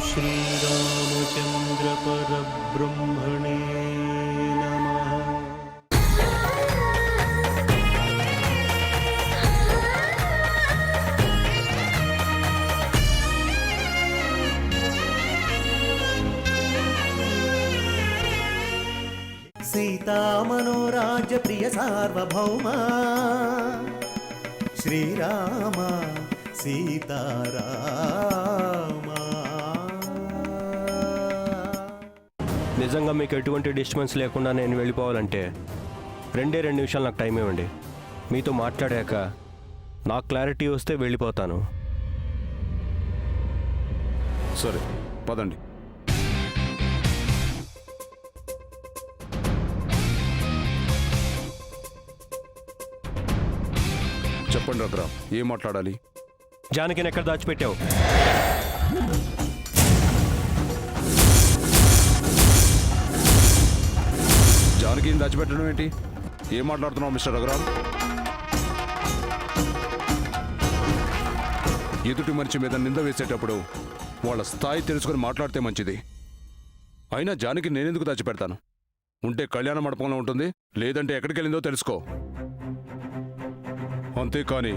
श्रीरामचंद्र परब्रह्मणे नमः। सीता मनोराज्य प्रिय सार्वभौम श्रीराम सीताराम। నిజంగా మీకు ఎటువంటి డిస్టర్బెన్స్ లేకుండా నేను వెళ్ళిపోవాలంటే 2 నిమిషాలు నాకు టైం ఇవ్వండి. మీతో మాట్లాడాక నాకు క్లారిటీ వస్తే వెళ్ళిపోతాను. సరే పదండి. చెప్పండి రఘురామ్, ఏం మాట్లాడాలి? జానకిని ఎక్కడ దాచిపెట్టావు? జానకిని దాచిపెట్టడం ఏంటి? ఏం మాట్లాడుతున్నావు మిస్టర్ రఘురామ్? ఎదుటి మనిషి మీద నింద వేసేటప్పుడు వాళ్ళ స్థాయి తెలుసుకుని మాట్లాడితే మంచిది. అయినా జానకి నేనెందుకు దాచిపెడతాను? ఉంటే కళ్యాణ మండపంలో ఉంటుంది, లేదంటే ఎక్కడికి వెళ్ళిందో తెలుసుకో. అంతేకాని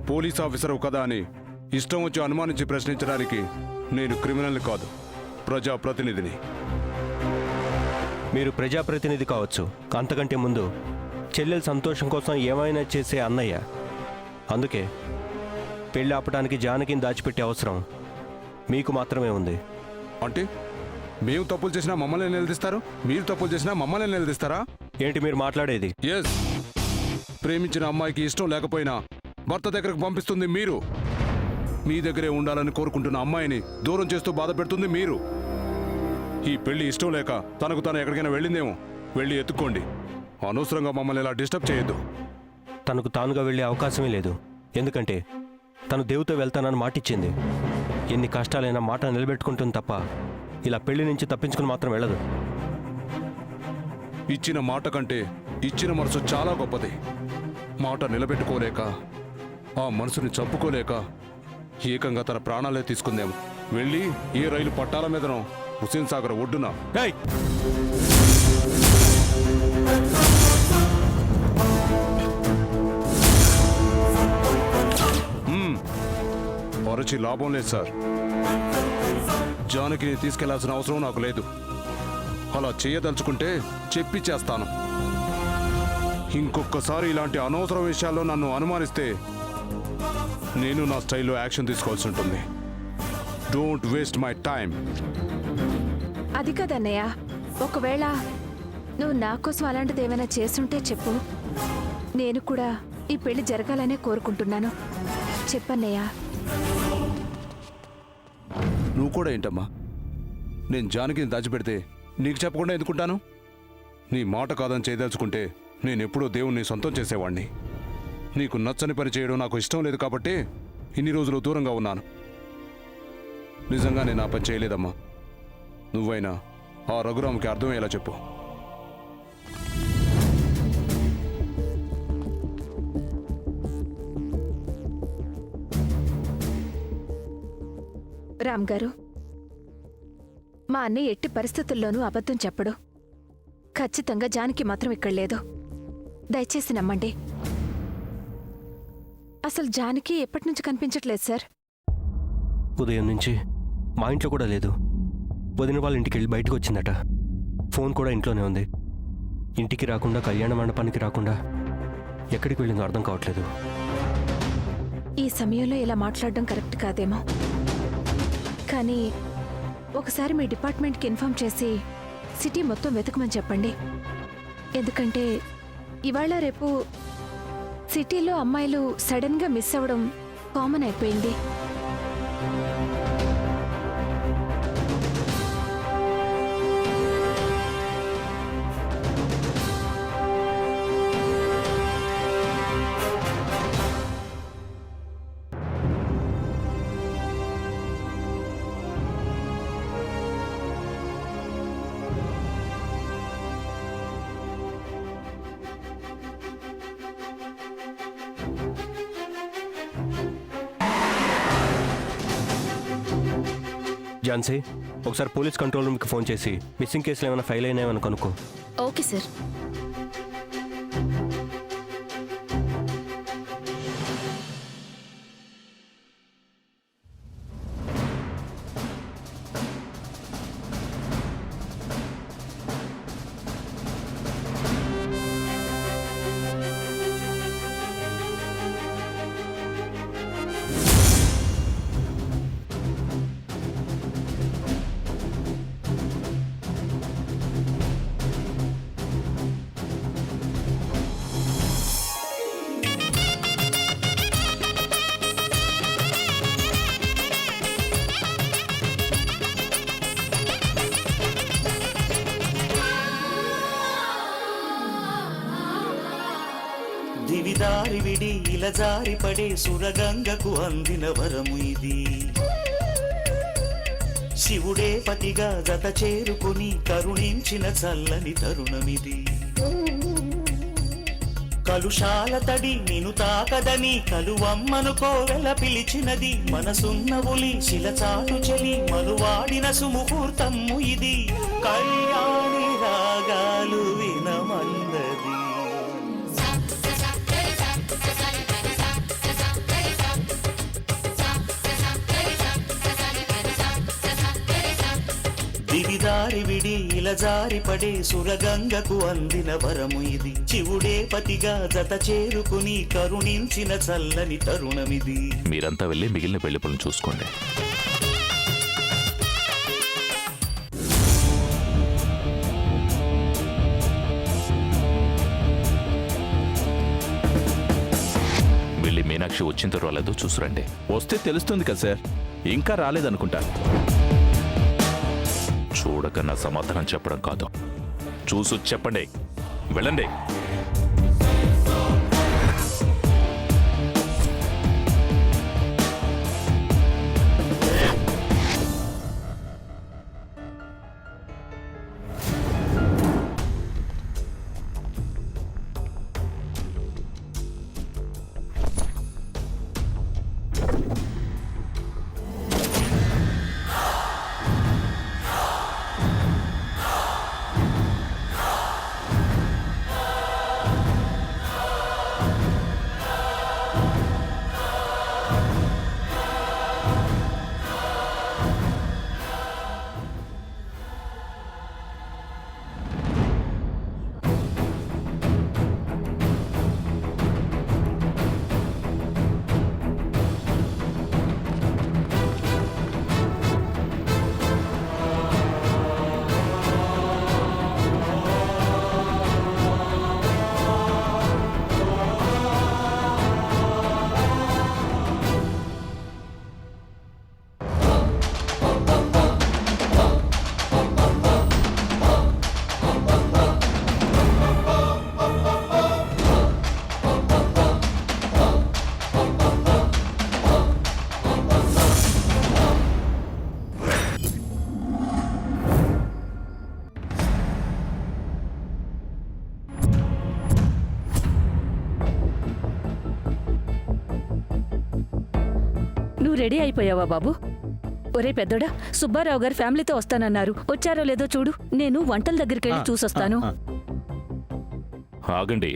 పోలీస్ ఆఫీసర్ కదా అని ఇష్టం వచ్చి అనుమానించి ప్రశ్నించడానికి నేను క్రిమినల్ని కాదు, ప్రజాప్రతినిధిని. మీరు ప్రజాప్రతినిధి కావచ్చు, అంతకంటే ముందు చెల్లెల సంతోషం కోసం ఏమైనా చేసే అన్నయ్య. అందుకే పెళ్ళి ఆపడానికి జానకిని దాచిపెట్టే అవసరం మీకు మాత్రమే ఉంది. అంటే మేము తప్పులు చేసినా మమ్మల్ని నిలదీస్తారు, మీరు తప్పులు చేసినా మమ్మల్ని నిలదీస్తారా? ఏంటి మీరు మాట్లాడేది? ఎస్, ప్రేమించిన అమ్మాయికి ఇష్టం లేకపోయినా భర్త దగ్గరకు పంపిస్తుంది మీరు. మీ దగ్గరే ఉండాలని కోరుకుంటున్న అమ్మాయిని దూరం చేస్తూ బాధ పెడుతుంది మీరు. ఈ పెళ్లి ఇష్టం లేక తనకు తను ఎక్కడికైనా వెళ్ళిందేమో, వెళ్ళి ఎత్తుక్కోండి. అనవసరంగా మమ్మల్ని ఇలా డిస్టర్బ్ చేయొద్దు. తనకు తానుగా వెళ్ళే అవకాశమే లేదు. ఎందుకంటే తను దేవుతో వెళ్తానని మాటిచ్చింది. ఎన్ని కష్టాలైనా మాట నిలబెట్టుకుంటుంది తప్ప ఇలా పెళ్లి నుంచి తప్పించుకుని మాత్రం వెళ్ళదు. ఇచ్చిన మాట కంటే ఇచ్చిన మనసు చాలా గొప్పది. మాట నిలబెట్టుకోలేక, ఆ మనసుని చంపుకోలేక ఏకంగా తన ప్రాణాలే తీసుకుందేమో. వెళ్ళి ఏ రైలు పట్టాల మీదనో హుస్సేన్ సాగర్ ఒడ్డున అరచి లాభం లేదు సార్. జానకిని తీసుకెళ్లాల్సిన అవసరం నాకు లేదు. అలా చేయదలుచుకుంటే చెప్పి చేస్తాను. ఇంకొకసారి ఇలాంటి అనవసర విషయాల్లో నన్ను అనుమానిస్తే నేను నా స్టైల్లో యాక్షన్ తీసుకోవాల్సి ఉంటుంది. Don't waste my time. అది కదన్నయ్య, ఒకవేళ నువ్వు నా కోసం అలాంటిది ఏమైనా చేస్తుంటే చెప్పు. నేను కూడా ఈ పెళ్లి జరగాలనే కోరుకుంటున్నాను. చెప్పన్నయ్య. నువ్వు కూడా ఏంటమ్మా? నేను జానకిని దాచిపెడితే నీకు చెప్పకుండా ఎందుకుంటాను? నీ మాట కాదని చేయదలుచుకుంటే నేనెప్పుడూ దేవుణ్ణి సొంతం చేసేవాణ్ణి. నీకు నచ్చని పని చేయడం నాకు ఇష్టం లేదు కాబట్టి ఇన్ని రోజులు దూరంగా ఉన్నాను. నిజంగా నేను ఆ పని చేయలేదమ్మా. నువ్వైనా ఆ రఘురామ్కి అర్థమయ్యేలా చెప్పు. రామ్ గారు, మా అన్నయ్య ఎట్టి పరిస్థితుల్లోనూ అబద్ధం చెప్పడు. ఖచ్చితంగా జానకి మాత్రం ఇక్కడ లేదు. దయచేసి నమ్మండి. అసలు జానకి ఎప్పటి నుంచి కనిపించట్లేదు సార్. ఉదయం నుంచి మా ఇంట్లో కూడా లేదు. వదిన వాళ్ళ ఇంటికి వెళ్ళి బయటకు వచ్చిందట. ఫోన్ కూడా ఇంట్లోనే ఉంది. ఇంటికి రాకుండా, కళ్యాణ మండపానికి రాకుండా ఎక్కడికి వెళ్ళిందో అర్థం కావట్లేదు. ఈ సమయంలో ఇలా మాట్లాడడం కరెక్ట్ కాదేమో. కానీ ఒకసారి మీ డిపార్ట్మెంట్కి ఇన్ఫార్మ్ చేసి సిటీ మొత్తం వెతకమని చెప్పండి. ఎందుకంటే ఇవాళ రేపు సిటీలో అమ్మాయిలు సడన్గా మిస్ అవ్వడం కామన్ అయిపోయింది. ఝాన్సీ, ఒకసారి పోలీస్ కంట్రోల్ రూమ్కి ఫోన్ చేసి మిస్సింగ్ కేసులు ఏమైనా ఫైల్ అయినాయని కనుక్కో. Okay sir. దివిదారి విడి ఇలా జారి పడే సురగంగకు అందిన వరము ఇది. శివుడే పతిగా జత చేరుకుని కరుణించిన చల్లని తరుణమిది. కలుషాల తడి నిను తాకదని కలువమ్మను కోవెల పిలిచినది. మనసున్న ఉలి శిలచాటు చెలి మనువాడిన సుముహూర్తము ఇది. కళ్యాణి రాగాలు వినమన్నది. దివిదారి విడి ఇలా జారి పడే సురగంగకు అందిన వరము ఇది. శివుడే పతిగా జత చేరుకుని కరుణించిన చల్లని తరుణమిది. మీరంతా వెళ్ళి మిగిలిన పెళ్లి పనులు చూసుకోండి. వెళ్ళి మీనాక్షి వచ్చిన రాలేదో చూసురండి. వస్తే తెలుస్తుంది కదా సార్, ఇంకా రాలేదనుకుంటా. చూడక నా సమాధానం చెప్పడం కాదు, చూసు చెప్పండి. వెళ్ళండి. నువ్వు రెడీ అయిపోయావా బాబు? ఒరే పెద్దోడా, సుబ్బారావు గారు ఫ్యామిలీతో వస్తానన్నారు. వచ్చారో లేదో చూడు. నేను వంటల దగ్గరికి వెళ్ళి చూసొస్తాను. ఆగండి.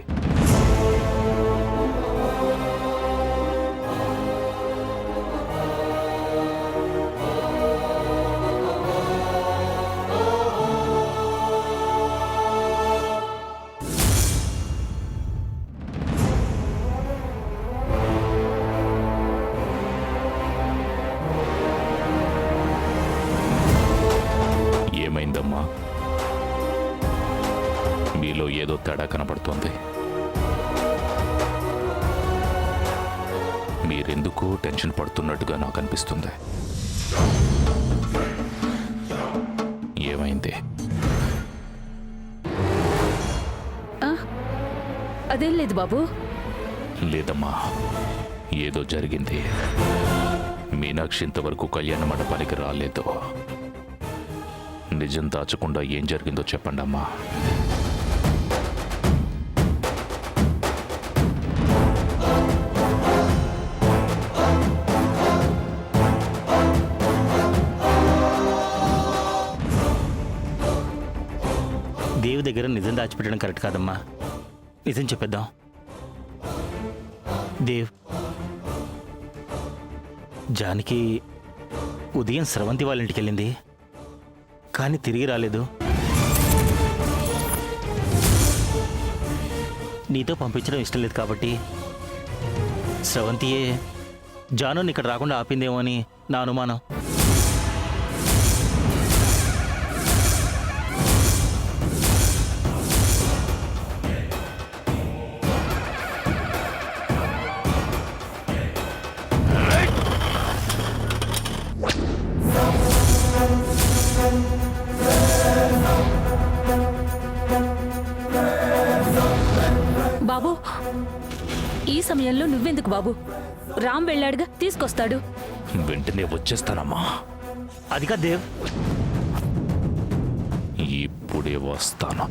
ఏమైందమ్మా? మీలో ఏదో తేడా కనపడుతోంది. మీరెందుకు టెన్షన్ పడుతున్నట్టుగా నాకు అనిపిస్తుంది. ఏమైంది? అదేం లేదు బాబు. లేదమ్మా, ఏదో జరిగింది. మీనాక్షి ఇంతవరకు కళ్యాణ మండపానికి రాలేదు. నిజం దాచకుండా ఏం జరిగిందో చెప్పండి అమ్మా. దేవి దగ్గర నిజం దాచిపెట్టడం కరెక్ట్ కాదమ్మా. నిజం చెప్పేద్దాం. దేవ్, జానకి ఉదయం స్రవంతి వాళ్ళ ఇంటికి వెళ్ళింది, కానీ తిరిగి రాలేదు. నీతో పంపించడం ఇష్టం లేదు కాబట్టి స్రవంతియే జానుని ఇక్కడ రాకుండా ఆపిందేమో అని నా అనుమానం. బాబు, ఈ సమయంలో నువ్వెందుకు బాబు? రామ్ వెళ్ళాడుగా, తీసుకొస్తాడు. వెంటనే వచ్చేస్తానమ్మా. అదిగా దేవ్, ఇప్పుడే వస్తాను.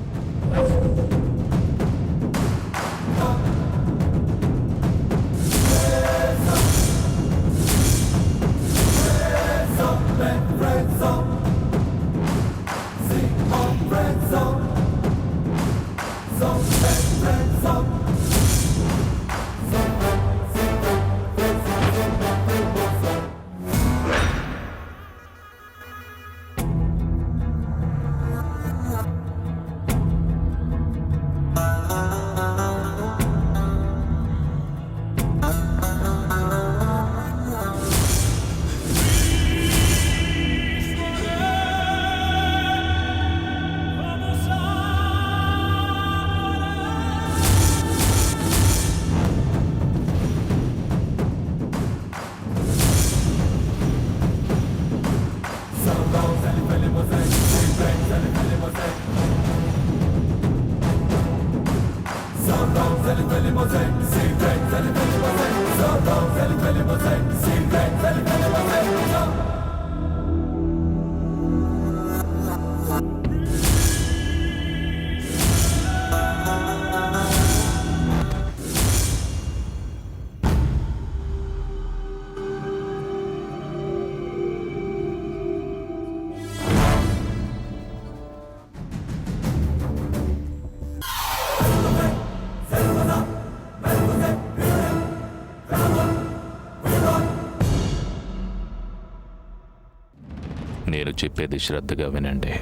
నేను చెప్పేది శ్రద్ధగా వినండి.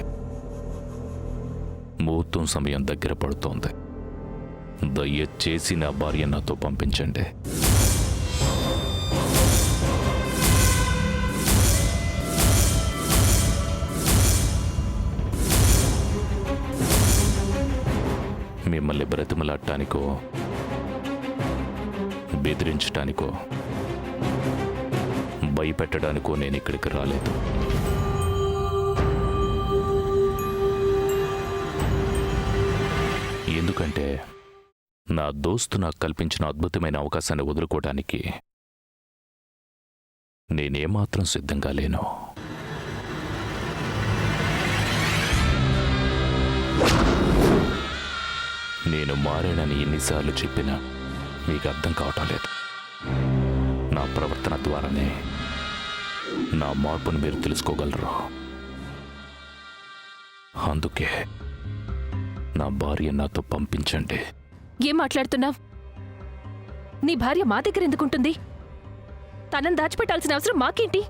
ముహూర్తం సమయం దగ్గర పడుతోంది. దయచేసి నా భార్య నాతో పంపించండి. మిమ్మల్ని బ్రతిమలాడటానికో బెదిరించటానికో భయపెట్టడానికో నేను ఇక్కడికి రాలేదు. ఎందుకంటే నా దోస్తు నాకు కల్పించిన అద్భుతమైన అవకాశాన్ని వదులుకోవడానికి నేనేమాత్రం సిద్ధంగా లేను. నేను మారానని ఎన్నిసార్లు చెప్పినా మీకు అర్థం కావటం లేదు. నా ప్రవర్తన ద్వారానే నా మార్పును మీరు తెలుసుకోగలరు. అందుకే నా భార్య నాతో పంపించండి. ఏం మాట్లాడుతున్నావు? నీ భార్య మా దగ్గర ఎందుకుంటుంది? తనని దాచిపెట్టాల్సిన అవసరం మాకేంటి?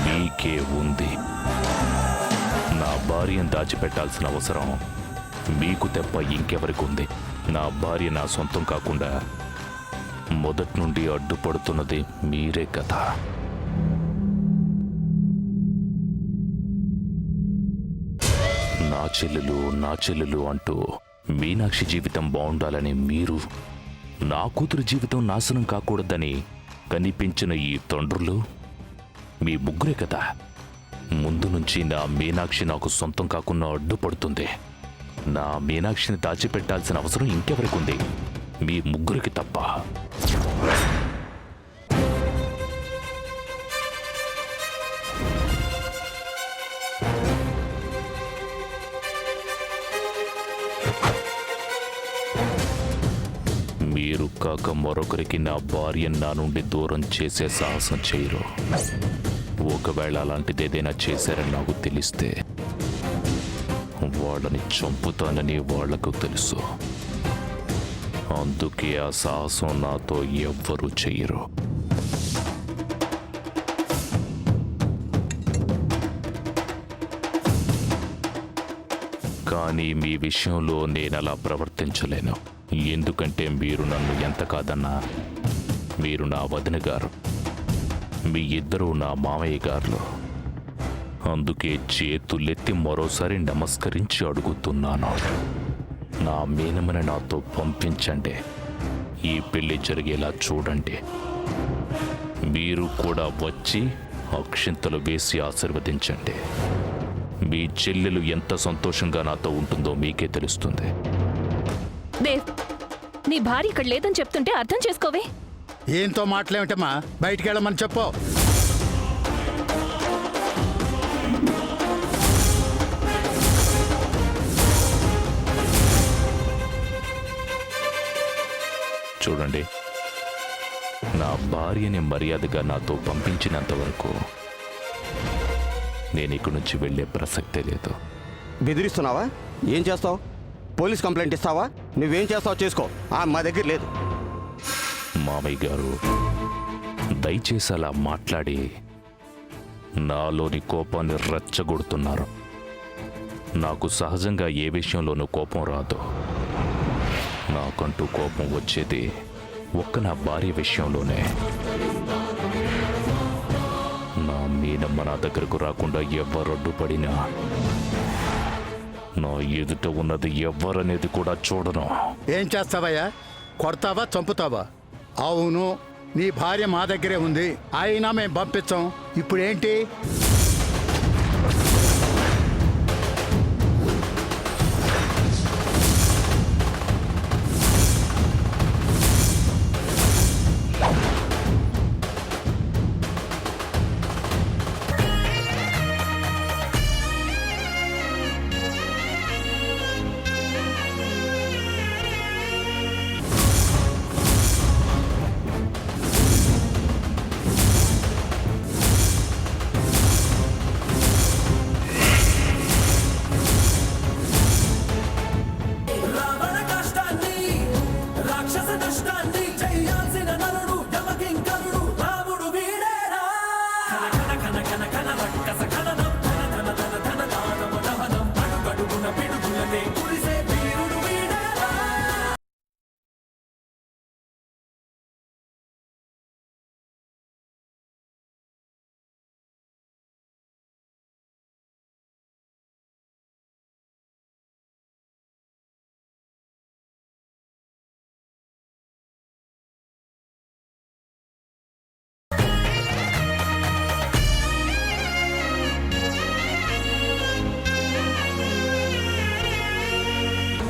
మీకే ఉంది. నా భార్యను దాచిపెట్టాల్సిన అవసరం మీకు తప్ప ఇంకెవరికి ఉంది? నా భార్య నా సొంతం కాకుండా మొదటి నుండి అడ్డుపడుతున్నది మీరే కదా. నా చెల్లెలు అంటూ మీనాక్షి జీవితం బాగుండాలని మీరు, నా కూతురు జీవితం నాశనం కాకూడదని కనిపించిన ఈ తండ్రులు మీ ముగ్గురే కదా. ముందు నుంచి నా మీనాక్షి నాకు సొంతం కాకుండా అడ్డుపడుతుంది. నా మీనాక్షిని దాచిపెట్టాల్సిన అవసరం ఇంకెవరికి ఉంది? మీ ముగ్గురికి తప్ప. కాక మరొకరికి నా భార్యను నా నుండి దూరం చేసే సాహసం చేయరు. ఒకవేళ అలాంటిదేదైనా చేశారని నాకు తెలిస్తే వాళ్ళని చంపుతానని వాళ్లకు తెలుసు. అందుకే ఆ సాహసం నాతో ఎవ్వరూ చెయ్యరు. కానీ మీ విషయంలో నేను అలా ప్రవర్తించలేను. ఎందుకంటే మీరు నన్ను ఎంత కాదన్నా మీరు నా వదిన గారు, మీ ఇద్దరూ నా మామయ్య గారులు. అందుకే చేతులెత్తి మరోసారి నమస్కరించి అడుగుతున్నాను, నా మేనమని నాతో పంపించండి. ఈ పెళ్లి జరిగేలా చూడండి. మీరు కూడా వచ్చి అక్షింతలు వేసి ఆశీర్వదించండి. మీ చెల్లెలు ఎంత సంతోషంగా నాతో ఉంటుందో మీకే తెలుస్తుంది. దేవ్, నీ భార్య ఇక్కడ లేదని చెప్తుంటే అర్థం చేసుకోవే. ఏంతో మాటలేమిటమ్మా, బయటికి వెళ్ళమని చెప్పు. చూడండి, నా భార్యని మర్యాదగా నాతో పంపించినంత వరకు నేను ఇక్కడి నుంచి వెళ్ళే ప్రసక్తే లేదు. బెదిరిస్తున్నావా? ఏం చేస్తావు? పోలీస్ కంప్లైంట్ ఇస్తావా? నువ్వేం చేస్తావో చేసుకో, మా దగ్గర లేదు. మామయ్య గారు, దయచేసి అలా మాట్లాడి నాలోని కోపాన్ని రెచ్చగొడుతున్నారు. నాకు సహజంగా ఏ విషయంలోనూ కోపం రాదు. నాకంటూ కోపం వచ్చేది ఒక్క నా భార్య విషయంలోనే. నా మీనమ్మ నా దగ్గరకు రాకుండా ఎవ్వరొడ్డుపడినా నా ఎదుట ఉన్నది ఎవ్వరనేది కూడా చూడను. ఏం చేస్తావయ్యా? కొడతావా, చంపుతావా? అవును, నీ భార్య మా దగ్గరే ఉంది, అయినా మేము పంపించాం. ఇప్పుడేంటి?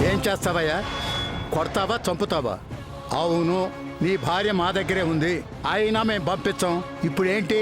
ఏం చేస్తావయ్యా? కొడతావా, చంపుతావా? అవును, నీ భార్య మా దగ్గరే ఉంది, అయినా మేము పంపించాం. ఇప్పుడేంటి?